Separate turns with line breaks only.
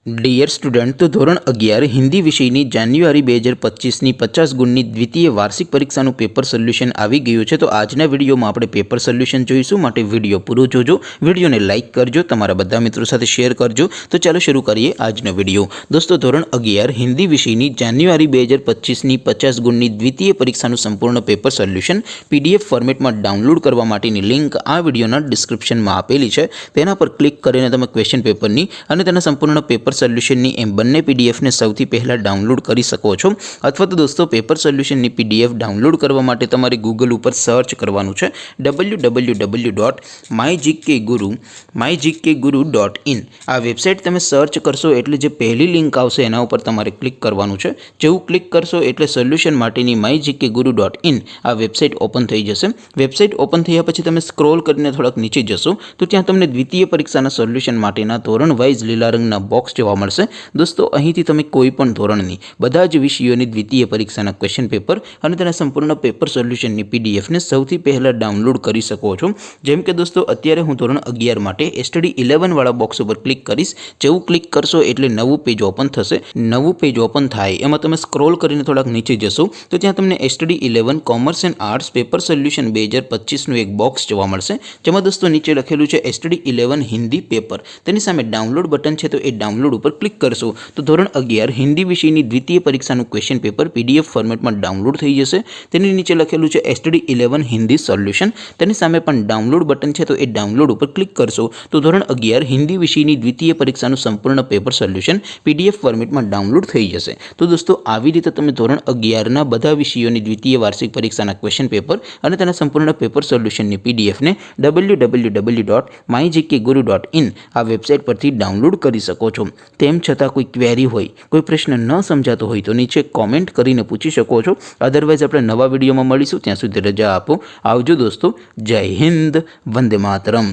Dear student, તો ધોરણ 11 હિન્દી વિષયની જાન્યુઆરી 2025ની 50 ગુણની દ્વિતીય વાર્ષિક પરીક્ષાનું પેપર સોલ્યુશન આવી ગયું છે। તો આજના વિડીયોમાં આપણે પેપર સોલ્યુશન જોઈશું, માટે વિડીયો પૂરો જોજો, વિડીયોને લાઇક કરજો, તમારા બધા મિત્રો સાથે શેર કરજો। તો ચાલો શરૂ કરીએ આજનો વિડીયો। દોસ્તો, ધોરણ 11 હિન્દી વિષયની જાન્યુઆરી 2025ની 50 ગુણની દ્વિતીય પરીક્ષાનું સંપૂર્ણ પેપર સોલ્યુશન PDF ફોર્મેટમાં ડાઉનલોડ કરવા માટેની લિંક આ વિડીયોના ડિસ્ક્રિપ્શનમાં આપેલી છે। તેના પર ક્લિક કરીને તમે ક્વેશ્ચન પેપરની અને તેના સંપૂર્ણ પેપર સોલ્યુશનની એમ બંને પીડીએફને સૌથી પહેલાં ડાઉનલોડ કરી શકો છો। અથવા તો દોસ્તો, પેપર સોલ્યુશનની PDF ડાઉનલોડ કરવા માટે તમારે ગૂગલ ઉપર સર્ચ કરવાનું છે www.mygkguru.in। આ વેબસાઇટ તમે સર્ચ કરશો એટલે જે પહેલી લિંક આવશે એના ઉપર તમારે ક્લિક કરવાનું છે। જેવું ક્લિક કરશો એટલે સોલ્યુશન માટેની mygkguru.in આ વેબસાઇટ ઓપન થઈ જશે। વેબસાઇટ ઓપન થયા પછી તમે સ્ક્રોલ કરીને થોડાક નીચે જશો તો ત્યાં તમને દ્વિતીય પરીક્ષાના સોલ્યુશન માટેના ધોરણ વાઇઝ લીલા રંગના બોક્સ જોવા મળશે। દોસ્તો, અહીંથી તમે કોઈ પણ ધોરણની બધા જ વિષયોની દ્વિતીય પરીક્ષાના ક્વેશ્ચન પેપર અને તેના સંપૂર્ણ પેપર સોલ્યુશનની પીડીએફને સૌથી પહેલાં ડાઉનલોડ કરી શકો છો। જેમ કે દોસ્તો, અત્યારે હું ધોરણ 11 માટે સ્ટડી 11 વાળા બોક્સ ઉપર ક્લિક કરીશ। જેવું ક્લિક કરશો એટલે નવું પેજ ઓપન થશે। નવું પેજ ઓપન થાય એમાં તમે સ્ક્રોલ કરીને થોડાક નીચે જશો તો ત્યાં તમને study 11 commerce and arts paper solution 2025નું એક બોક્સ જોવા મળશે। જેમાં દોસ્તો નીચે લખેલું છે સ્ટડી 11 હિન્દી પેપર। તેની સામે ડાઉનલોડ બટન છે, તો એ ડાઉનલોડ ઉપર ક્લિક કરશો તો ધોરણ 11 હિન્દી વિષયની દ્વિતીય પરીક્ષાનું ક્વેશ્ચન પેપર PDF ફોર્મેટમાં ડાઉનલોડ થઈ જશે। તેની નીચે લખેલું છે સ્ટડી 11 હિન્દી સોલ્યુશન। તેની સામે પણ ડાઉનલોડ બટન છે, તો એ ડાઉનલોડ ઉપર ક્લિક કરશો તો ધોરણ 11 હિન્દી વિષયની દ્વિતીય પરીક્ષાનું સંપૂર્ણ પેપર સોલ્યુશન PDF ફોર્મેટમાં ડાઉનલોડ થઈ જશે। તો દોસ્તો, આવી રીતે તમે ધોરણ 11ના બધા વિષયોની દ્વિતીય વાર્ષિક પરીક્ષાના ક્વેશ્ચન પેપર અને તેના સંપૂર્ણ પેપર સોલ્યુશનની PDFને www.mygkguru.in આ વેબસાઇટ પરથી ડાઉનલોડ કરી શકો છો। તેમ છતાં કોઈ ક્વેરી હોય, કોઈ પ્રશ્ન ન સમજાતો હોય તો નીચે કોમેન્ટ કરીને પૂછી શકો છો। અધરવાઇઝ આપણે નવા વિડીયોમાં મળીશું, ત્યાં સુધી રજા આપો। આવજો દોસ્તો, જય હિન્દ, વંદે માતરમ।